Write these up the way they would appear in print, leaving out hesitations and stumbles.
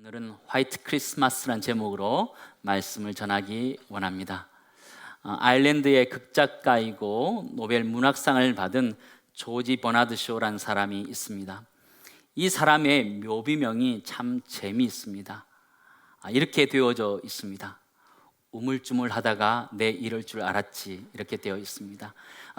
오늘은 화이트 크리스마스란 제목으로 말씀을 전하기 원합니다. 아일랜드의 극작가이고 노벨 문학상을 받은 조지 버나드 쇼라는 사람이 있습니다. 이 사람의 묘비명이 참 재미있습니다. 이렇게 되어져 있습니다. 우물쭈물하다가 내 이럴 줄 알았지, 이렇게 되어 있습니다.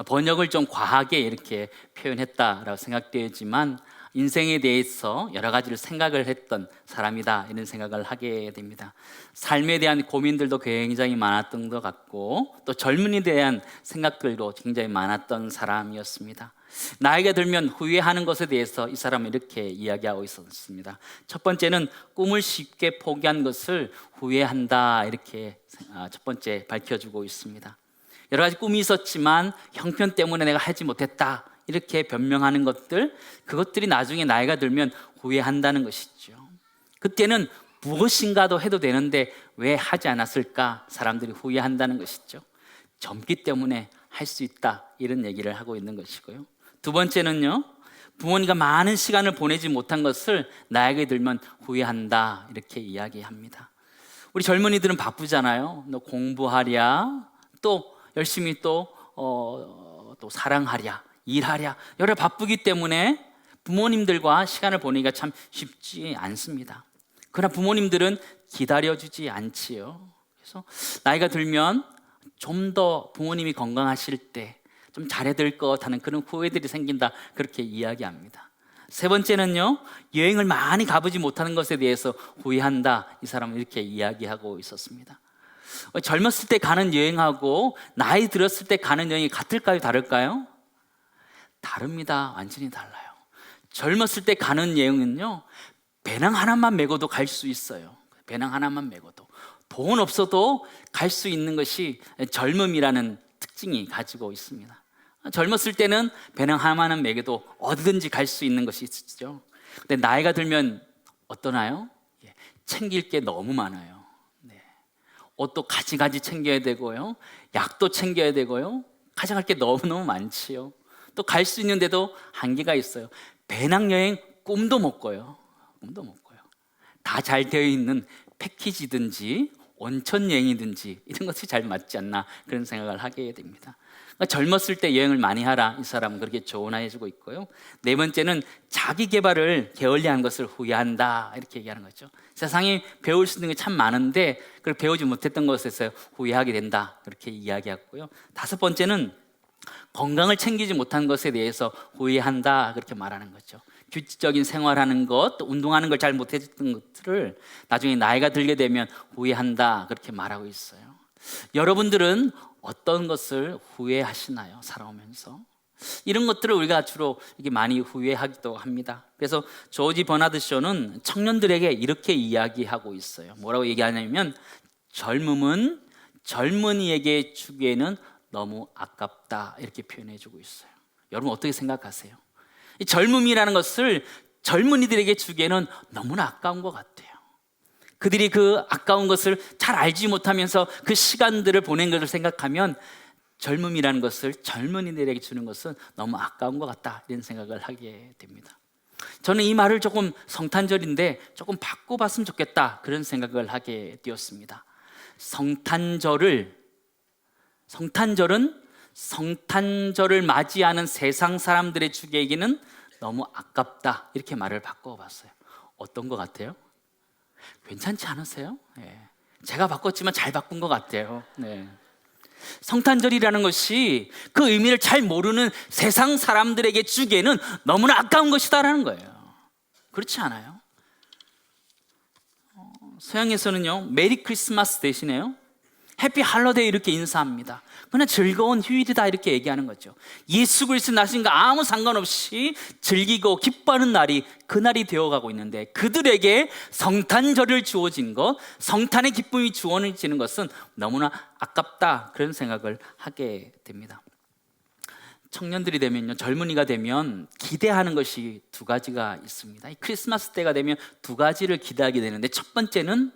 번역을 좀 과하게 이렇게 표현했다라고 생각되지만 인생에 대해서 여러 가지를 생각을 했던 사람이다, 이런 생각을 하게 됩니다. 삶에 대한 고민들도 굉장히 많았던 것 같고 또 젊은이에 대한 생각들도 굉장히 많았던 사람이었습니다. 나이가 들면 후회하는 것에 대해서 이 사람은 이렇게 이야기하고 있었습니다. 첫 번째는 꿈을 쉽게 포기한 것을 후회한다, 이렇게 첫 번째 밝혀주고 있습니다. 여러 가지 꿈이 있었지만 형편 때문에 내가 하지 못했다, 이렇게 변명하는 것들, 그것들이 나중에 나이가 들면 후회한다는 것이죠. 그때는 무엇인가도 해도 되는데 왜 하지 않았을까, 사람들이 후회한다는 것이죠. 젊기 때문에 할 수 있다, 이런 얘기를 하고 있는 것이고요. 두 번째는요, 부모님과 많은 시간을 보내지 못한 것을 나이가 들면 후회한다, 이렇게 이야기합니다. 우리 젊은이들은 바쁘잖아요. 너 공부하랴, 또 열심히 또 사랑하랴, 일하랴, 여러 바쁘기 때문에 부모님들과 시간을 보내기가 참 쉽지 않습니다. 그러나 부모님들은 기다려주지 않지요. 그래서 나이가 들면 좀 더 부모님이 건강하실 때 좀 잘해야 될 것 하는 그런 후회들이 생긴다, 그렇게 이야기합니다. 세 번째는요, 여행을 많이 가보지 못하는 것에 대해서 후회한다, 이 사람은 이렇게 이야기하고 있었습니다. 젊었을 때 가는 여행하고 나이 들었을 때 가는 여행이 같을까요, 다를까요? 다릅니다. 완전히 달라요. 젊었을 때 가는 여행은요, 배낭 하나만 메고도 갈 수 있어요. 배낭 하나만 메고도. 돈 없어도 갈 수 있는 것이 젊음이라는 특징이 가지고 있습니다. 젊었을 때는 배낭 하나만 메고도 어디든지 갈 수 있는 것이 있죠. 근데 나이가 들면 어떠나요? 챙길 게 너무 많아요. 옷도 가지가지 챙겨야 되고요, 약도 챙겨야 되고요, 가져갈 게 너무너무 많지요. 또 갈 수 있는데도 한계가 있어요. 배낭여행 꿈도 못 꿔요. 꿈도 못 꿔요. 다 잘 되어 있는 패키지든지 온천 여행이든지 이런 것이 잘 맞지 않나, 그런 생각을 하게 됩니다. 그러니까 젊었을 때 여행을 많이 하라, 이 사람은 그렇게 조언해주고 있고요. 네 번째는 자기 개발을 게을리한 것을 후회한다, 이렇게 얘기하는 거죠. 세상에 배울 수 있는 게 참 많은데 그걸 배우지 못했던 것에서 후회하게 된다, 그렇게 이야기했고요. 다섯 번째는 건강을 챙기지 못한 것에 대해서 후회한다, 그렇게 말하는 거죠. 규칙적인 생활하는 것, 또 운동하는 걸 잘 못해줬던 것들을 나중에 나이가 들게 되면 후회한다, 그렇게 말하고 있어요. 여러분들은 어떤 것을 후회하시나요, 살아오면서? 이런 것들을 우리가 주로 이렇게 많이 후회하기도 합니다. 그래서 조지 버나드 쇼는 청년들에게 이렇게 이야기하고 있어요. 뭐라고 얘기하냐면, 젊음은 젊은이에게 주기에는 너무 아깝다, 이렇게 표현해주고 있어요. 여러분 어떻게 생각하세요? 이 젊음이라는 것을 젊은이들에게 주기에는 너무나 아까운 것 같아요. 그들이 그 아까운 것을 잘 알지 못하면서 그 시간들을 보낸 것을 생각하면 젊음이라는 것을 젊은이들에게 주는 것은 너무 아까운 것 같다, 이런 생각을 하게 됩니다. 저는 이 말을 조금 성탄절인데 조금 바꿔봤으면 좋겠다, 그런 생각을 하게 되었습니다. 성탄절은 성탄절을 맞이하는 세상 사람들의 주기에게는 너무 아깝다, 이렇게 말을 바꿔봤어요. 어떤 것 같아요? 괜찮지 않으세요? 제가 바꿨지만 잘 바꾼 것 같아요. 성탄절이라는 것이 그 의미를 잘 모르는 세상 사람들에게 주기에는 너무나 아까운 것이다라는 거예요. 그렇지 않아요? 서양에서는요, 메리 크리스마스 대신에요, 해피 할로데이, 이렇게 인사합니다. 그냥 즐거운 휴일이다, 이렇게 얘기하는 거죠. 예수 그리스도 나신과 아무 상관없이 즐기고 기뻐하는 날이 그날이 되어가고 있는데, 그들에게 성탄절을 주어진 것, 성탄의 기쁨이 주어지는 것은 너무나 아깝다, 그런 생각을 하게 됩니다. 청년들이 되면요, 젊은이가 되면 기대하는 것이 두 가지가 있습니다. 이 크리스마스 때가 되면 두 가지를 기대하게 되는데, 첫 번째는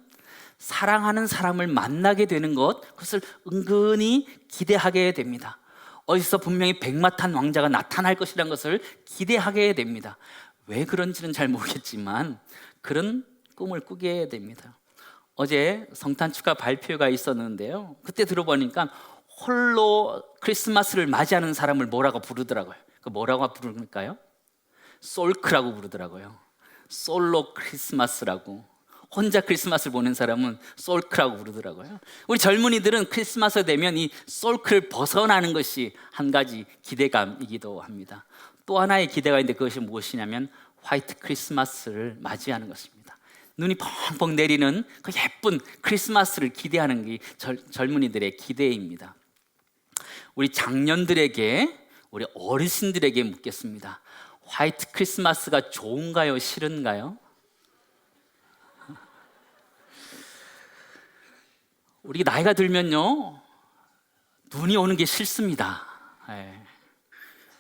사랑하는 사람을 만나게 되는 것, 그것을 은근히 기대하게 됩니다. 어디서 분명히 백마탄 왕자가 나타날 것이라는 것을 기대하게 됩니다. 왜 그런지는 잘 모르겠지만 그런 꿈을 꾸게 됩니다. 어제 성탄 축하 발표가 있었는데요, 그때 들어보니까 홀로 크리스마스를 맞이하는 사람을 뭐라고 부르더라고요. 그 뭐라고 부를까요? 솔크라고 부르더라고요. 솔로 크리스마스라고. 혼자 크리스마스를 보낸 사람은 솔크라고 부르더라고요. 우리 젊은이들은 크리스마스 되면 이 솔크를 벗어나는 것이 한 가지 기대감이기도 합니다. 또 하나의 기대가 있는데 그것이 무엇이냐면 화이트 크리스마스를 맞이하는 것입니다. 눈이 펑펑 내리는 그 예쁜 크리스마스를 기대하는 게 젊은이들의 기대입니다. 우리 장년들에게, 우리 어르신들에게 묻겠습니다. 화이트 크리스마스가 좋은가요? 싫은가요? 우리 나이가 들면요, 눈이 오는 게 싫습니다.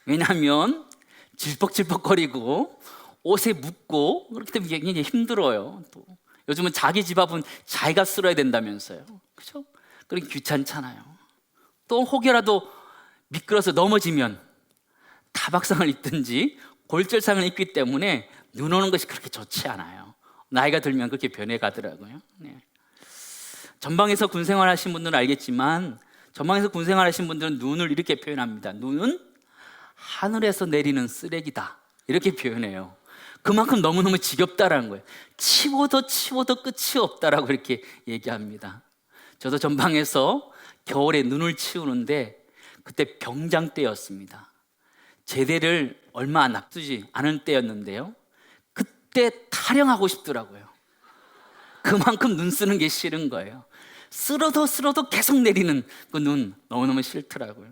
왜냐하면 질퍽질퍽거리고 옷에 묻고 그렇기 때문에 굉장히 힘들어요. 또 요즘은 자기 집 앞은 자기가 쓸어야 된다면서요. 그렇죠? 그러기 귀찮잖아요. 또 혹여라도 미끄러서 넘어지면 타박상을 입든지 골절상을 입기 때문에 눈 오는 것이 그렇게 좋지 않아요. 나이가 들면 그렇게 변해가더라고요. 전방에서 군생활 하신 분들은 알겠지만, 전방에서 군생활 하신 분들은 눈을 이렇게 표현합니다. 눈은 하늘에서 내리는 쓰레기다, 이렇게 표현해요. 그만큼 너무너무 지겹다라는 거예요. 치워도 끝이 없다라고 이렇게 얘기합니다. 저도 전방에서 겨울에 눈을 치우는데 그때 병장 때였습니다. 제대를 얼마 앞두지 않은 때였는데요, 그때 타령하고 싶더라고요. 그만큼 눈 쓰는 게 싫은 거예요. 쓸어도 계속 내리는 그 눈 너무너무 싫더라고요.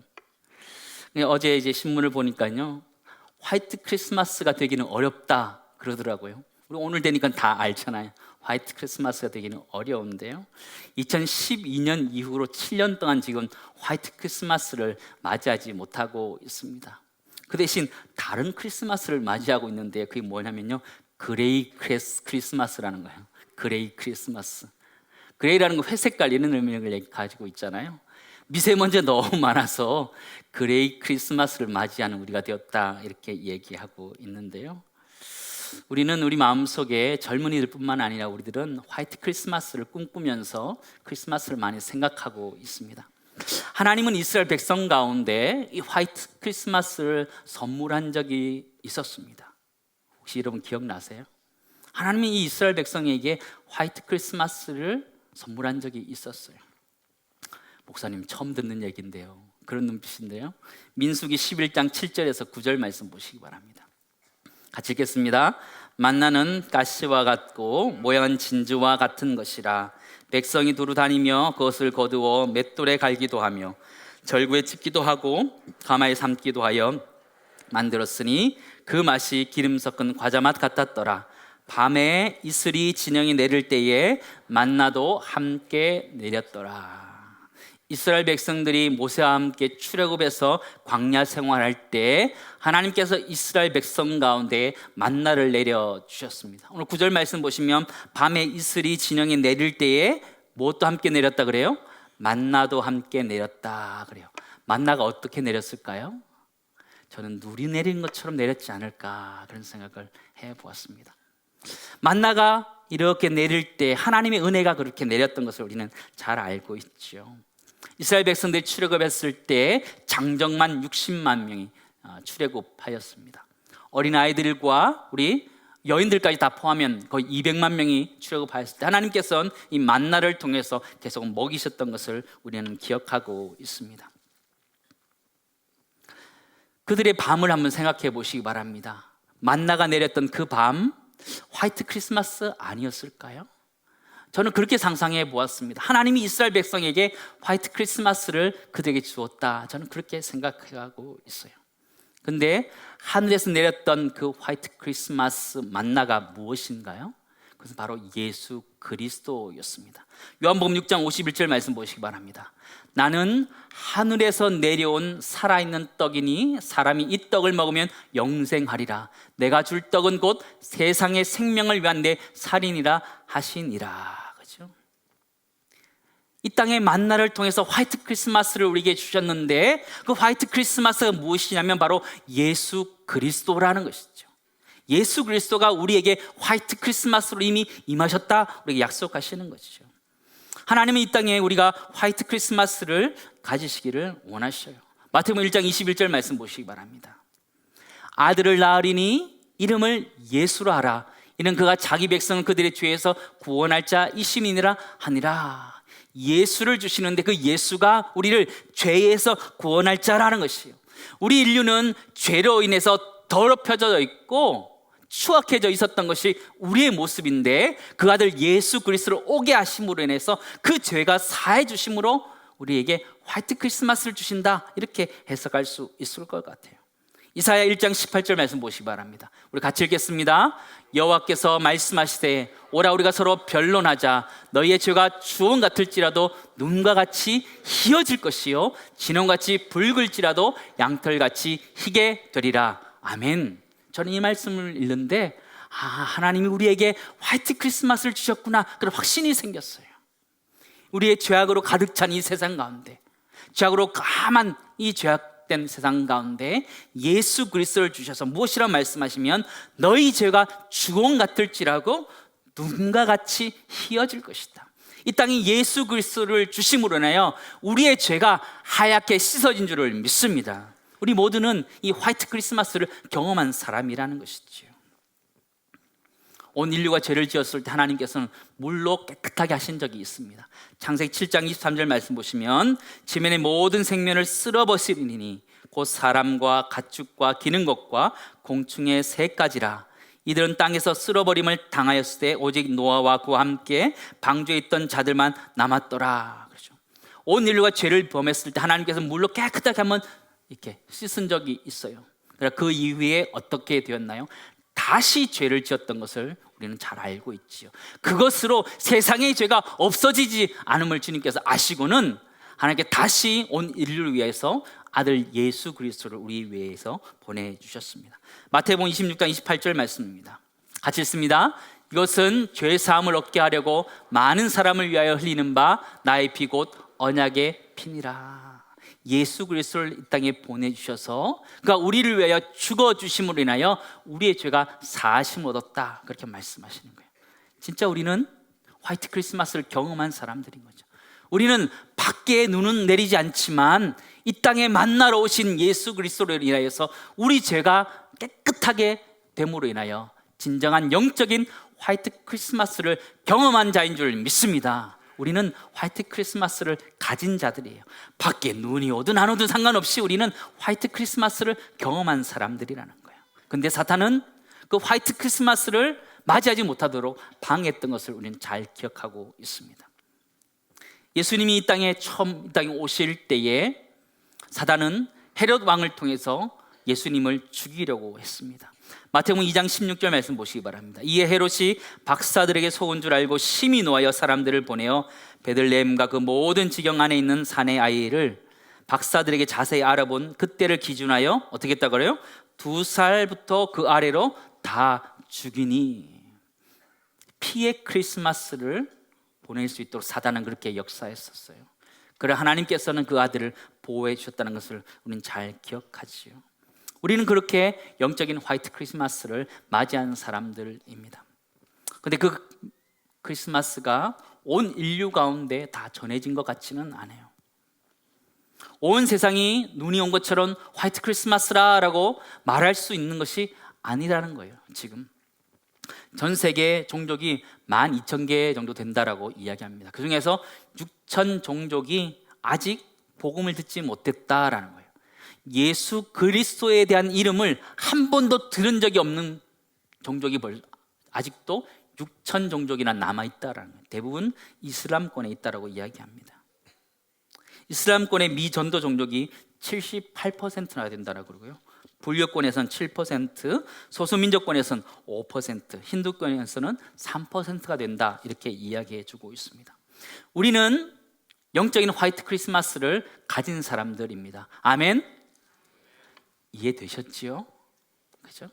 어제 이제 신문을 보니까요, 화이트 크리스마스가 되기는 어렵다 그러더라고요. 우리 오늘 되니까 다 알잖아요. 화이트 크리스마스가 되기는 어려운데요, 2012년 이후로 7년 동안 지금 화이트 크리스마스를 맞이하지 못하고 있습니다. 그 대신 다른 크리스마스를 맞이하고 있는데 그게 뭐냐면요, 그레이 크리스마스라는 거예요. 그레이 크리스마스. 그레이라는 건 회색깔, 이런 의미를 가지고 있잖아요. 미세먼지가 너무 많아서 그레이 크리스마스를 맞이하는 우리가 되었다, 이렇게 얘기하고 있는데요, 우리는 우리 마음속에 젊은이들 뿐만 아니라 우리들은 화이트 크리스마스를 꿈꾸면서 크리스마스를 많이 생각하고 있습니다. 하나님은 이스라엘 백성 가운데 이 화이트 크리스마스를 선물한 적이 있었습니다. 혹시 여러분 기억나세요? 하나님이 이 이스라엘 백성에게 화이트 크리스마스를 선물한 적이 있었어요. 목사님 처음 듣는 얘기인데요, 그런 눈빛인데요, 민수기 11장 7절에서 9절 말씀 보시기 바랍니다. 같이 읽겠습니다. 만나는 가시와 같고 모양은 진주와 같은 것이라. 백성이 두루 다니며 그것을 거두어 맷돌에 갈기도 하며 절구에 찝기도 하고 가마에 삶기도 하여 만들었으니 그 맛이 기름 섞은 과자 맛 같았더라. 밤에 이슬이 진영이 내릴 때에 만나도 함께 내렸더라. 이스라엘 백성들이 모세와 함께 출애굽해서 광야 생활할 때 하나님께서 이스라엘 백성 가운데 만나를 내려 주셨습니다. 오늘 9절 말씀 보시면 밤에 이슬이 진영이 내릴 때에 무엇도 함께 내렸다 그래요? 만나도 함께 내렸다 그래요. 만나가 어떻게 내렸을까요? 저는 눈이 내리는 것처럼 내렸지 않을까, 그런 생각을 해보았습니다. 만나가 이렇게 내릴 때 하나님의 은혜가 그렇게 내렸던 것을 우리는 잘 알고 있죠. 이스라엘 백성들이 출애굽했을 때 장정만 60만 명이 출애굽하였습니다. 어린아이들과 우리 여인들까지 다 포함하면 거의 200만 명이 출애굽하였을 때 하나님께서는 이 만나를 통해서 계속 먹이셨던 것을 우리는 기억하고 있습니다. 그들의 밤을 한번 생각해 보시기 바랍니다. 만나가 내렸던 그 밤, 화이트 크리스마스 아니었을까요? 저는 그렇게 상상해 보았습니다. 하나님이 이스라엘 백성에게 화이트 크리스마스를 그들에게 주었다, 저는 그렇게 생각하고 있어요. 근데 하늘에서 내렸던 그 화이트 크리스마스 만나가 무엇인가요? 그것은 바로 예수 그리스도였습니다. 요한복음 6장 51절 말씀 보시기 바랍니다. 나는 하늘에서 내려온 살아있는 떡이니 사람이 이 떡을 먹으면 영생하리라. 내가 줄 떡은 곧 세상의 생명을 위한 내 살이니라 하시니라. 그렇죠? 이 땅의 만나를 통해서 화이트 크리스마스를 우리에게 주셨는데 그 화이트 크리스마스가 무엇이냐면 바로 예수 그리스도라는 것이죠. 예수 그리스도가 우리에게 화이트 크리스마스로 이미 임하셨다, 우리에게 약속하시는 것이죠. 하나님은 이 땅에 우리가 화이트 크리스마스를 가지시기를 원하셔요. 마태복음 1장 21절 말씀 보시기 바랍니다. 아들을 낳으리니 이름을 예수로 하라. 이는 그가 자기 백성을 그들의 죄에서 구원할 자이심이니라 하니라. 예수를 주시는데 그 예수가 우리를 죄에서 구원할 자라는 것이에요. 우리 인류는 죄로 인해서 더럽혀져 있고 추악해져 있었던 것이 우리의 모습인데, 그 아들 예수 그리스도를 오게 하심으로 인해서 그 죄가 사해 주심으로 우리에게 화이트 크리스마스를 주신다, 이렇게 해석할 수 있을 것 같아요. 이사야 1장 18절 말씀 보시기 바랍니다. 우리 같이 읽겠습니다. 여호와께서 말씀하시되 오라 우리가 서로 변론하자. 너희의 죄가 주홍 같을지라도 눈과 같이 희어질 것이요 진홍같이 붉을지라도 양털같이 희게 되리라. 아멘. 저는 이 말씀을 읽는데 하나님이 우리에게 화이트 크리스마스를 주셨구나, 그런 확신이 생겼어요. 우리의 죄악으로 가득 찬 이 세상 가운데, 죄악으로 까만 이 죄악된 세상 가운데 예수 그리스도를 주셔서 무엇이라 말씀하시면 너희 죄가 주홍 같을지라도 눈과 같이 희어질 것이다. 이 땅이 예수 그리스도를 주심으로 인하여 우리의 죄가 하얗게 씻어진 줄을 믿습니다. 우리 모두는 이 화이트 크리스마스를 경험한 사람이라는 것이지요. 온 인류가 죄를 지었을 때 하나님께서는 물로 깨끗하게 하신 적이 있습니다. 창세기 7장 23절 말씀 보시면 지면의 모든 생명을 쓸어버리리니 곧 사람과 가축과 기는 것과 공충의 새까지라. 이들은 땅에서 쓸어버림을 당하였을 때 오직 노아와 그와 함께 방주에 있던 자들만 남았더라. 그렇죠. 온 인류가 죄를 범했을 때 하나님께서 물로 깨끗하게 한번 이렇게 씻은 적이 있어요. 그러나 그 이후에 어떻게 되었나요? 다시 죄를 지었던 것을 우리는 잘 알고 있지요. 그것으로 세상의 죄가 없어지지 않음을 주님께서 아시고는 하나님께 다시 온 인류를 위해서 아들 예수 그리스도를 우리 위해서 보내주셨습니다. 마태복음 26장 28절 말씀입니다. 같이 읽습니다. 이것은 죄 사함을 얻게 하려고 많은 사람을 위하여 흘리는 바 나의 피 곧 언약의 피니라. 예수 그리스도를 이 땅에 보내주셔서 그가 우리를 위하여 죽어주심으로 인하여 우리의 죄가 사하심을 얻었다, 그렇게 말씀하시는 거예요. 진짜 우리는 화이트 크리스마스를 경험한 사람들인 거죠. 우리는 밖에 눈은 내리지 않지만 이 땅에 만나러 오신 예수 그리스도로 인하여서 우리 죄가 깨끗하게 됨으로 인하여 진정한 영적인 화이트 크리스마스를 경험한 자인 줄 믿습니다. 우리는 화이트 크리스마스를 가진 자들이에요. 밖에 눈이 오든 안 오든 상관없이 우리는 화이트 크리스마스를 경험한 사람들이라는 거예요. 근데 사탄은 그 화이트 크리스마스를 맞이하지 못하도록 방해했던 것을 우리는 잘 기억하고 있습니다. 예수님이 이 땅에 오실 때에 사단은 헤롯 왕을 통해서 예수님을 죽이려고 했습니다. 마태복음 2장 16절 말씀 보시기 바랍니다. 이에 헤롯이 박사들에게 속은 줄 알고 심히 노하여 사람들을 보내어 베들레헴과 그 모든 지경 안에 있는 산의 아이를 박사들에게 자세히 알아본 그때를 기준하여 어떻게 했다고 그래요? 2살부터 그 아래로 다 죽이니. 피의 크리스마스를 보낼 수 있도록 사단은 그렇게 역사했었어요. 그래 하나님께서는 그 아들을 보호해 주셨다는 것을 우리는 잘 기억하지요. 우리는 그렇게 영적인 화이트 크리스마스를 맞이하는 사람들입니다. 그런데 그 크리스마스가 온 인류 가운데 다 전해진 것 같지는 않아요. 온 세상이 눈이 온 것처럼 화이트 크리스마스라고 말할 수 있는 것이 아니라는 거예요. 지금 전 세계 종족이 12,000개 정도 된다라고 이야기합니다. 그 중에서 6,000 종족이 아직 복음을 듣지 못했다라는 거예요. 예수 그리스도에 대한 이름을 한 번도 들은 적이 없는 종족이 아직도 6,000 종족이나 남아있다라는 거예요. 대부분 이슬람권에 있다라고 이야기합니다. 이슬람권의 미전도 종족이 78%나 된다라고 그러고요. 불교권에서는 7%, 소수민족권에서는 5%, 힌두권에서는 3%가 된다, 이렇게 이야기해 주고 있습니다. 우리는 영적인 화이트 크리스마스를 가진 사람들입니다. 아멘? 이해되셨지요? 그죠?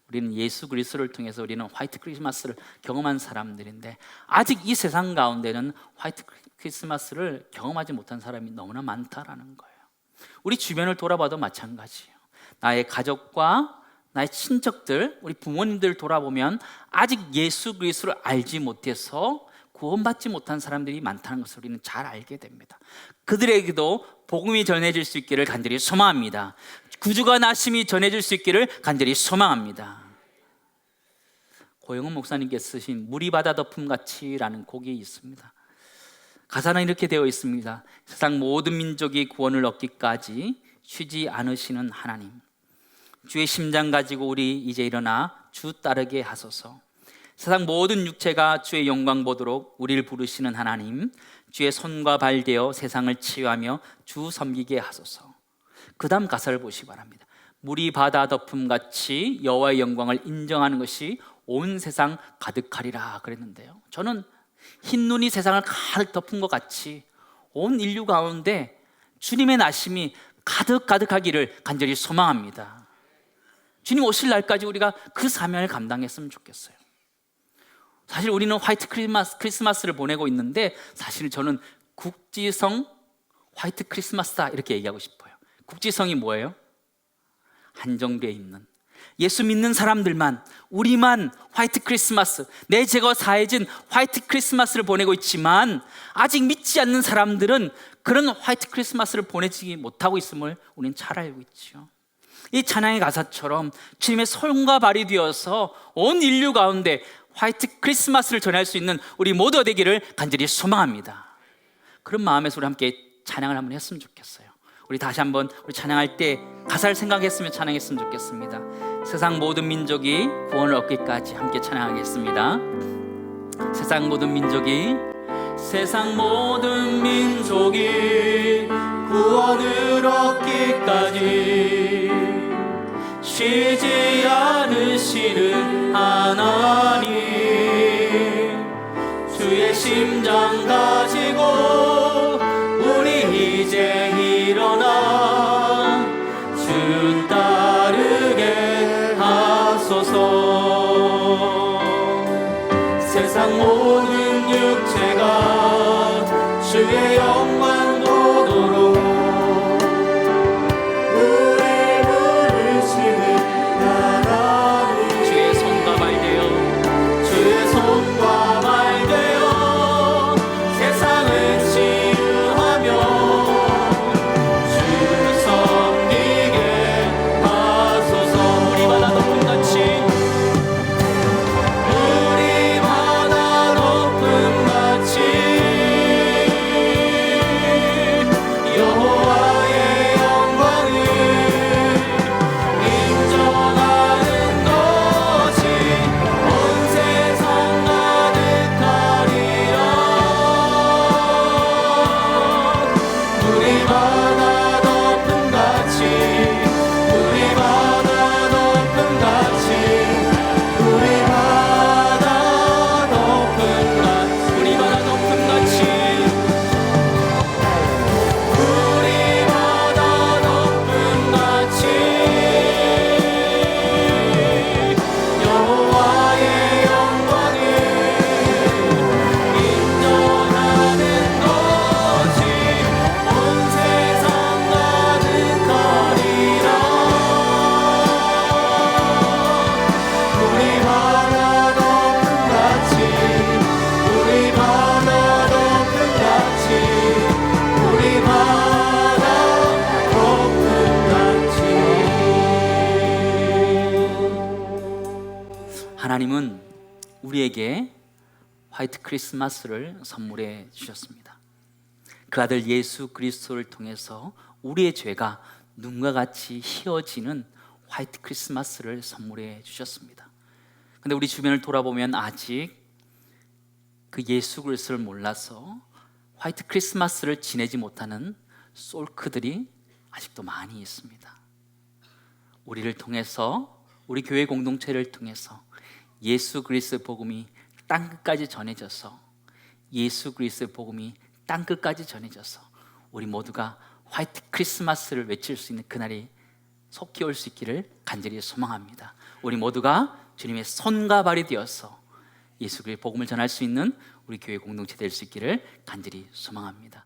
우리는 예수 그리스도를 통해서 우리는 화이트 크리스마스를 경험한 사람들인데 아직 이 세상 가운데는 화이트 크리스마스를 경험하지 못한 사람이 너무나 많다라는 거예요. 우리 주변을 돌아봐도 마찬가지예요. 나의 가족과 나의 친척들, 우리 부모님들 돌아보면 아직 예수 그리스도를 알지 못해서 구원받지 못한 사람들이 많다는 것을 우리는 잘 알게 됩니다. 그들에게도 복음이 전해질 수 있기를 간절히 소망합니다. 구주가 나심이 전해질 수 있기를 간절히 소망합니다. 고영은 목사님께 쓰신 물이 바다 덮음같이라는 곡이 있습니다. 가사는 이렇게 되어 있습니다. 세상 모든 민족이 구원을 얻기까지 쉬지 않으시는 하나님, 주의 심장 가지고 우리 이제 일어나 주 따르게 하소서. 세상 모든 육체가 주의 영광 보도록 우리를 부르시는 하나님, 주의 손과 발 되어 세상을 치유하며 주 섬기게 하소서. 그 다음 가사를 보시기 바랍니다. 물이 바다 덮음같이 여호와의 영광을 인정하는 것이 온 세상 가득하리라 그랬는데요, 저는 흰 눈이 세상을 가득 덮은 것 같이 온 인류 가운데 주님의 나심이 가득하기를 간절히 소망합니다. 주님 오실 날까지 우리가 그 사명을 감당했으면 좋겠어요. 사실 우리는 화이트 크리스마스를 보내고 있는데, 사실 저는 국지성 화이트 크리스마스다 이렇게 얘기하고 싶어요. 국지성이 뭐예요? 한정되어 있는, 예수 믿는 사람들만, 우리만 화이트 크리스마스, 내 죄가 사해진 화이트 크리스마스를 보내고 있지만, 아직 믿지 않는 사람들은 그런 화이트 크리스마스를 보내지 못하고 있음을 우리는 잘 알고 있죠. 이 찬양의 가사처럼 주님의 손과 발이 되어서 온 인류 가운데 화이트 크리스마스를 전할 수 있는 우리 모두가 되기를 간절히 소망합니다. 그런 마음에서 우리 함께 찬양을 한번 했으면 좋겠어요. 우리 다시 한번 우리 찬양할 때 가사를 생각했으면 찬양했으면 좋겠습니다. 세상 모든 민족이 구원을 얻기까지 함께 찬양하겠습니다. 세상 모든 민족이 구원을 얻기까지 쉬지 않으시는 하나님, 주의 심장 가지고 우리 이제 일어나 주 따르게 하소서. 세상 모든 육체가 주의 영광 보도록 우리 부르시는 하나님, 주의 손과 발 되어 세상을 치유하며 주 섬기게 하소서. 우리 바다 덮음같이 여호와의 영광을 인정하는 것이 온 세상 가득하리라. 물이 바다 덮음같이 물이 바다 덮음같이 물이 바다 덮음같이 물이 바다 덮음같이 여호와의 영광을 인정하는 것이 온 세상 가득하리라. 물이 바다 덮음같이 물이 바다 덮음같이 물이 바다 덮음같이. 하나님은 우리에게 화이트 크리스마스를 선물해 주셨습니다. 그 아들 예수 그리스도를 통해서 우리의 죄가 눈과 같이 희어지는 화이트 크리스마스를 선물해 주셨습니다. 근데 우리 주변을 돌아보면 아직 그 예수 그리스도를 몰라서 화이트 크리스마스를 지내지 못하는 솔크들이 아직도 많이 있습니다. 우리를 통해서, 우리 교회 공동체를 통해서 예수 그리스도의 복음이 땅끝까지 전해져서, 예수 그리스도의 복음이 땅끝까지 전해져서 우리 모두가 화이트 크리스마스를 외칠 수 있는 그날이 속히 올 수 있기를 간절히 소망합니다. 우리 모두가 주님의 손과 발이 되어서 예수 그리스도의 복음을 전할 수 있는 우리 교회 공동체 될 수 있기를 간절히 소망합니다.